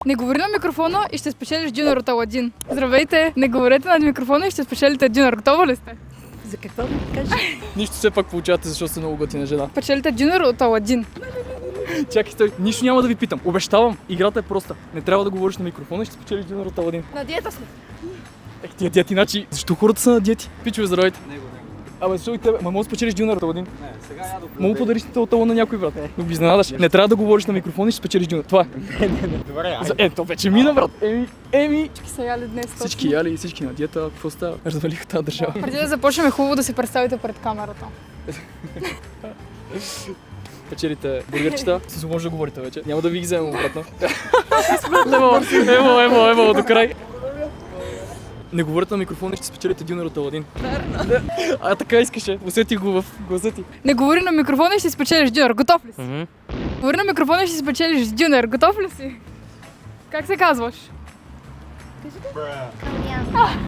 Не говори на микрофона и ще спечелиш дюнер от Аладин. Здравейте! Не говорете над микрофона и ще спечелите дюнер. Готова ли сте? За какво ми кажеш? Нищо все пак получавате, защото сте много готина жена. Печелите дюнер от Аладин. Чакай, стой, нищо няма да ви питам. Обещавам, играта е проста. Не трябва да говориш на микрофона и ще спечелиш дюнер от Аладин. На диета сме. Тия диети, иначе, защо хората са на диети? Пичове, здравейте. Абе, защо и тебе? Ма мога да спечелиш дюнер от Аладин? Не, сега я да Мога подариш талон на някой, брат. Но ги изненадаш. Не трябва да говориш на микрофона и ще спечелиш дюнер. Това е. Добре, То вече мина, брат. Еми. Всички са яли днес. Всички яли, всички на диета. Какво става? Развалиха тази държава. Преди да започнем е хубаво да се представите пред камерата. Печелите бургерчета, с може да говорите вече. Няма да ви ги вземем обратно. Ево, до край. Не говорите на микрофона и ще спечелите дюнер от Аладин. А така искаше. Усети го в гласа ти. Не говори на микрофона и ще спечелиш дюнер. Готов ли си? Говори на микрофона и ще спечелиш дюнер. Готов ли си? Как се казваш? Бра.